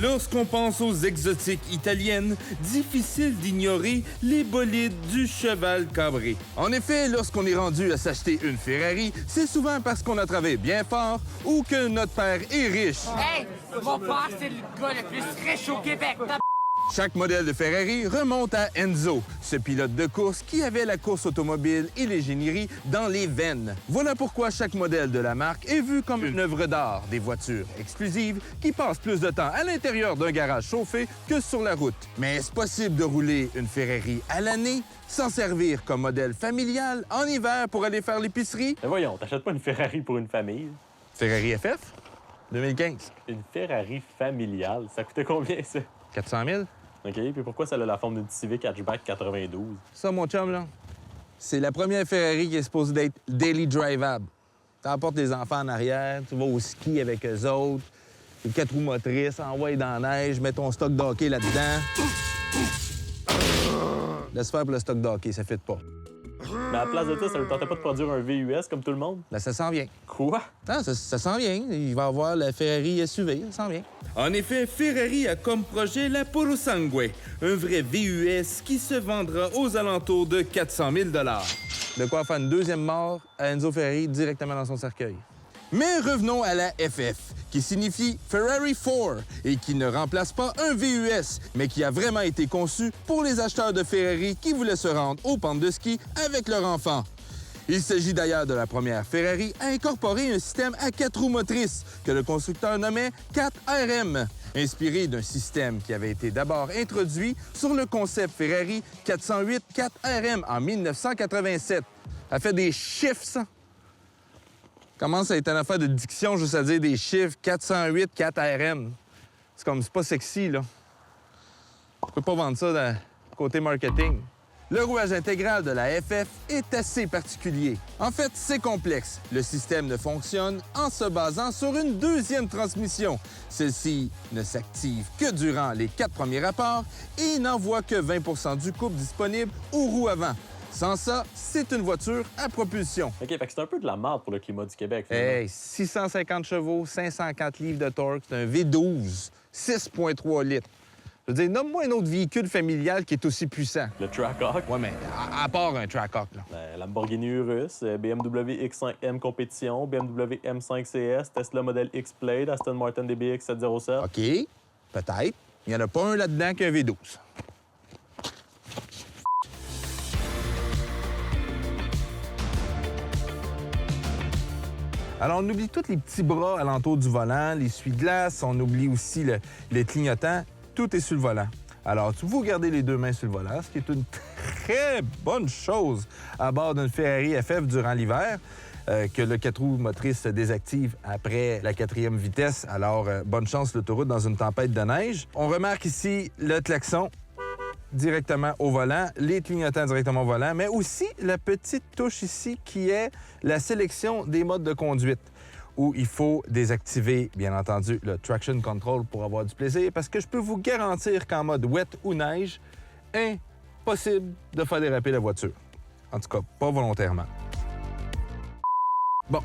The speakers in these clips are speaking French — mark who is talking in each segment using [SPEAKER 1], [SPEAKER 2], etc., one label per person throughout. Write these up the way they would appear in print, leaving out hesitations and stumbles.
[SPEAKER 1] Lorsqu'on pense aux exotiques italiennes, difficile d'ignorer les bolides du cheval cabré. En effet, lorsqu'on est rendu à s'acheter une Ferrari, c'est souvent parce qu'on a travaillé bien fort ou que notre père est riche.
[SPEAKER 2] Hey! Mon père, c'est le gars le plus riche au Québec!
[SPEAKER 1] Chaque modèle de Ferrari remonte à Enzo, ce pilote de course qui avait la course automobile et l'ingénierie dans les veines. Voilà pourquoi chaque modèle de la marque est vu comme une œuvre d'art, des voitures exclusives qui passent plus de temps à l'intérieur d'un garage chauffé que sur la route. Mais est-ce possible de rouler une Ferrari à l'année, s'en servir comme modèle familial en hiver pour aller faire l'épicerie?
[SPEAKER 3] Mais voyons, t'achètes pas une Ferrari pour une famille?
[SPEAKER 1] Ferrari FF 2015.
[SPEAKER 3] Une Ferrari familiale, ça coûtait combien, ça?
[SPEAKER 1] 400 000?
[SPEAKER 3] OK, puis pourquoi ça a la forme d'une Civic hatchback 92?
[SPEAKER 1] Ça, mon chum, là, c'est la première Ferrari qui est supposée d'être daily drivable. T'emportes les enfants en arrière, tu vas au ski avec eux autres, les 4 roues motrices, envoie dans la neige, mets ton stock d'hockey là-dedans. Laisse faire pour le stock d'hockey, ça fit pas.
[SPEAKER 3] Mais à la place de ça ne tentait pas de produire un VUS comme tout le monde?
[SPEAKER 1] Là, ça s'en vient.
[SPEAKER 3] Quoi?
[SPEAKER 1] Non, ça s'en vient. Il va y avoir la Ferrari SUV, ça s'en vient. En effet, Ferrari a comme projet la Puro Sangue, un vrai VUS qui se vendra aux alentours de 400 000 De quoi faire une deuxième mort à Enzo Ferrari directement dans son cercueil. Mais revenons à la FF, qui signifie Ferrari 4 et qui ne remplace pas un VUS, mais qui a vraiment été conçu pour les acheteurs de Ferrari qui voulaient se rendre aux pentes de ski avec leur enfant. Il s'agit d'ailleurs de la première Ferrari à incorporer un système à 4 roues motrices que le constructeur nommait 4RM, inspiré d'un système qui avait été d'abord introduit sur le concept Ferrari 408 4RM en 1987. Ça fait des chiffres, ça. Commence à être une affaire de diction juste à dire des chiffres 408 4RM. C'est pas sexy, là. On peut pas vendre ça dans côté marketing. Le rouage intégral de la FF est assez particulier. En fait, c'est complexe. Le système ne fonctionne en se basant sur une deuxième transmission. Celle-ci ne s'active que durant les 4 premiers rapports et n'envoie que 20 du couple disponible aux roues avant. Sans ça, c'est une voiture à propulsion.
[SPEAKER 3] OK, fait que c'est un peu de la merde pour le climat du Québec, finalement.
[SPEAKER 1] Hey, 650 chevaux, 504 livres de torque, c'est un V12, 6,3 litres. Je veux dire, nomme-moi un autre véhicule familial qui est aussi puissant.
[SPEAKER 3] Le Trackhawk?
[SPEAKER 1] Ouais, mais à part un Trackhawk, là.
[SPEAKER 3] Lamborghini Urus, BMW X5M Compétition, BMW M5 CS, Tesla Model X Plaid, Aston Martin DBX 707.
[SPEAKER 1] OK, peut-être. Il n'y en a pas un là-dedans qu'un V12. Alors, on oublie tous les petits bras alentour du volant, l'essuie-glace, on oublie aussi le clignotant. Tout est sur le volant. Alors, vous gardez les 2 mains sur le volant, ce qui est une très bonne chose à bord d'une Ferrari FF durant l'hiver, que le 4 roues motrices se désactive après la 4e vitesse. Alors, bonne chance l'autoroute dans une tempête de neige. On remarque ici le klaxon directement au volant, les clignotants directement au volant, mais aussi la petite touche ici qui est la sélection des modes de conduite, où il faut désactiver, bien entendu, le traction control pour avoir du plaisir, parce que je peux vous garantir qu'en mode wet ou neige, impossible de faire déraper la voiture. En tout cas, pas volontairement. Bon.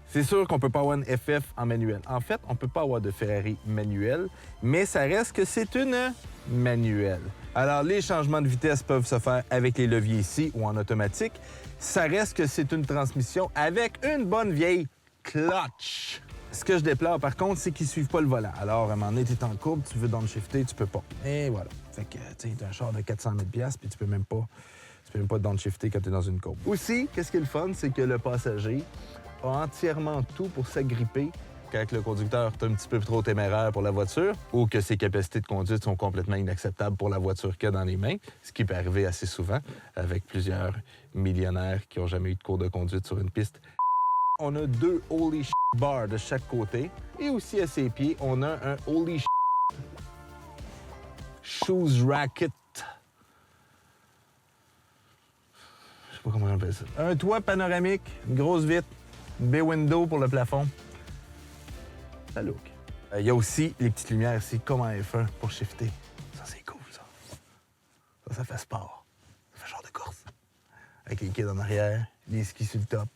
[SPEAKER 1] C'est sûr qu'on peut pas avoir une FF en manuel. En fait, on peut pas avoir de Ferrari manuel, mais ça reste que c'est une manuelle. Alors, les changements de vitesse peuvent se faire avec les leviers ici ou en automatique. Ça reste que c'est une transmission avec une bonne vieille clutch. Ce que je déplore, par contre, c'est qu'ils suivent pas le volant. Alors, à un moment donné, t'es en courbe, tu veux downshifter, tu peux pas. Et voilà. Fait que, tu sais, t'as un char de 400 000 $, puis tu peux même pas downshifter quand t'es dans une courbe. Aussi, qu'est-ce qui est le fun, c'est que le passager a entièrement tout pour s'agripper quand le conducteur est un petit peu trop téméraire pour la voiture ou que ses capacités de conduite sont complètement inacceptables pour la voiture qu'il a dans les mains, ce qui peut arriver assez souvent avec plusieurs millionnaires qui n'ont jamais eu de cours de conduite sur une piste. On a 2 holy bars de chaque côté et aussi à ses pieds, on a un holy shoes racket. Je sais pas comment on appelle ça. Un toit panoramique, une grosse vitre, une bay window pour le plafond. Ça look. Il y a aussi les petites lumières ici, comme en F1, pour shifter. Ça, c'est cool, ça. Ça fait sport. Ça fait genre de course. Avec les kids en arrière, les skis sur le top.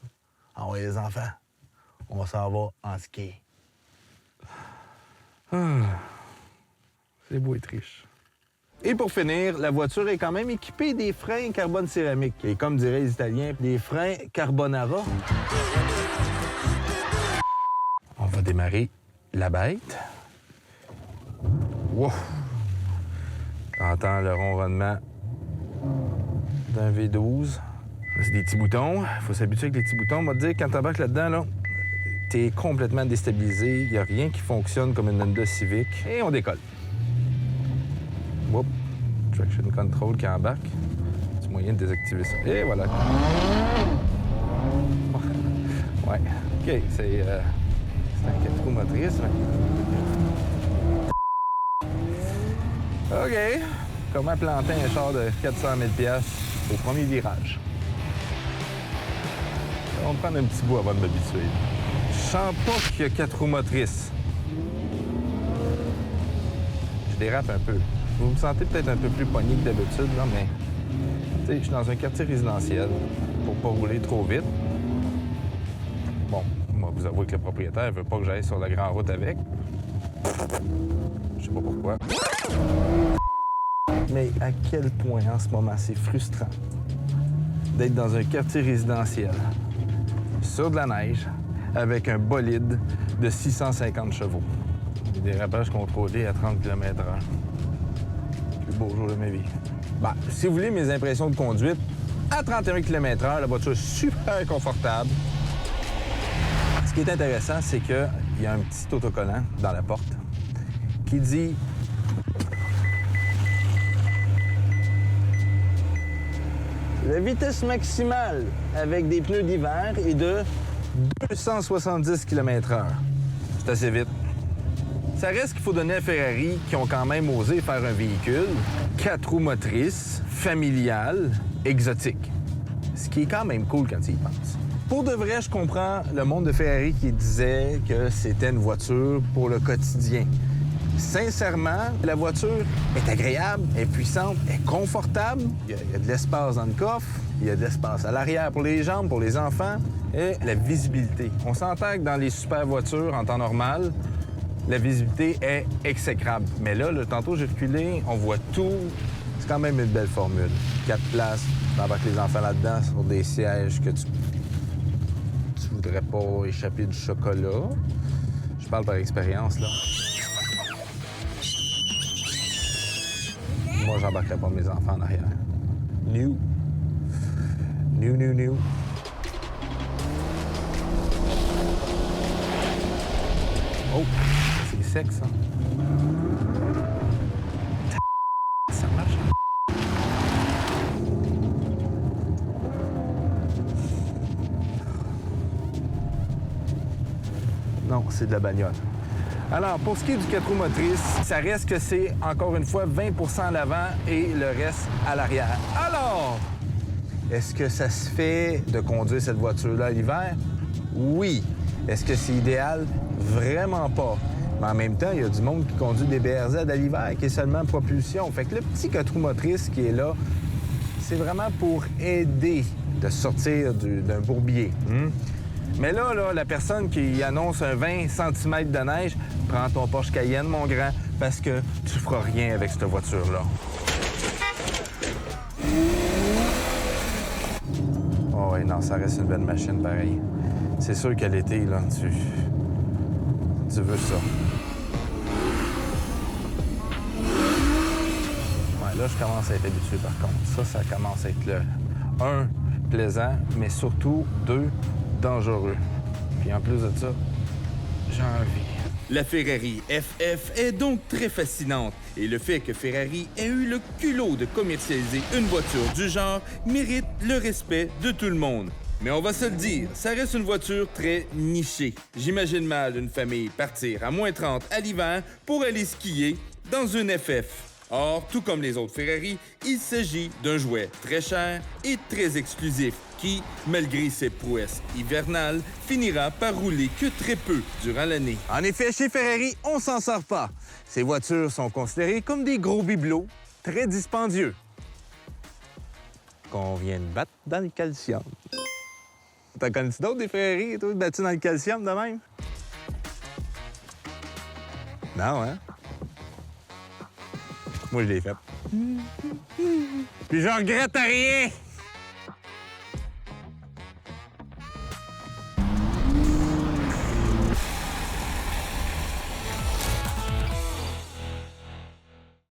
[SPEAKER 1] Envoyer les enfants. On s'en va en ski. C'est beau et triche. Et pour finir, la voiture est quand même équipée des freins carbone céramique. Et comme diraient les Italiens, des freins carbonara. On va démarrer la bête. Wow! T'entends le ronronnement d'un V12. C'est des petits boutons. Il faut s'habituer avec les petits boutons. On va te dire, quand t'embarques là-dedans, là, t'es complètement déstabilisé. Il n'y a rien qui fonctionne comme une Honda Civic. Et on décolle. Whoop. Traction Control qui embarque. C'est moyen de désactiver ça. Et voilà. Ouais. OK, c'est un 4 roues motrices. OK. Comment planter un char de 400 000 $ au premier virage? On va prendre un petit bout avant de m'habituer. Je sens pas qu'il y a 4 roues motrices. Je dérape un peu. Vous me sentez peut-être un peu plus pogné que d'habitude, là, mais tu sais, je suis dans un quartier résidentiel pour pas rouler trop vite. Bon, on va vous avouer que le propriétaire veut pas que j'aille sur la grande route avec. Je sais pas pourquoi. Mais à quel point en ce moment c'est frustrant d'être dans un quartier résidentiel sur de la neige avec un bolide de 650 chevaux. Des dérapages contrôlés à 30 km/h. Le plus beau jour de ma vie. Bah, si vous voulez mes impressions de conduite, à 31 km/h, la voiture est super confortable. Ce qui est intéressant, c'est qu'il y a un petit autocollant dans la porte qui dit la vitesse maximale avec des pneus d'hiver est de 270 km/h. C'est assez vite. Ça reste qu'il faut donner à Ferrari qui ont quand même osé faire un véhicule 4 roues motrices, familial, exotique. Ce qui est quand même cool quand tu y penses. Pour de vrai, je comprends le monde de Ferrari qui disait que c'était une voiture pour le quotidien. Sincèrement, la voiture est agréable, est puissante, est confortable. Il y a de l'espace dans le coffre, il y a de l'espace à l'arrière pour les jambes, pour les enfants, et la visibilité. On s'entend que dans les super voitures en temps normal, la visibilité est exécrable. Mais là, tantôt j'ai reculé, on voit tout. C'est quand même une belle formule. 4 places, tu embarques les enfants là-dedans sur des sièges que tu voudrais pas échapper du chocolat. Je parle par expérience, là. Moi, j'embarquerai pas mes enfants en arrière. New. Oh, c'est sec, ça. Ça marche. Non, c'est de la bagnole. Alors, pour ce qui est du 4 roues motrices, ça reste que c'est, encore une fois, 20 % à l'avant et le reste à l'arrière. Alors, est-ce que ça se fait de conduire cette voiture-là à l'hiver? Oui. Est-ce que c'est idéal? Vraiment pas. Mais en même temps, il y a du monde qui conduit des BRZ à l'hiver, qui est seulement propulsion. Fait que le petit 4 roues motrices qui est là, c'est vraiment pour aider de sortir d'un bourbier. Mais là, la personne qui annonce un 20 cm de neige, prends ton Porsche Cayenne, mon grand, parce que tu feras rien avec cette voiture-là. Oh oui, non, ça reste une belle machine, pareil. C'est sûr qu'à l'été, là, tu veux ça. Ouais, là, je commence à être habitué, par contre. Ça commence à être le 1, plaisant, mais surtout 2, dangereux. Puis en plus de ça, j'ai envie.
[SPEAKER 4] La Ferrari FF est donc très fascinante et le fait que Ferrari ait eu le culot de commercialiser une voiture du genre mérite le respect de tout le monde. Mais on va se le dire, ça reste une voiture très nichée. J'imagine mal une famille partir à moins 30 à l'hiver pour aller skier dans une FF. Or, tout comme les autres Ferrari, il s'agit d'un jouet très cher et très exclusif qui, malgré ses prouesses hivernales, finira par rouler que très peu durant l'année.
[SPEAKER 1] En effet, chez Ferrari, on s'en sort pas. Ces voitures sont considérées comme des gros bibelots, très dispendieux, qu'on vient de battre dans le calcium. T'en connais-tu d'autres des Ferrari, toi, battus dans le calcium de même?
[SPEAKER 5] Non, hein? Moi, je l'ai fait. Puis je regrette rien!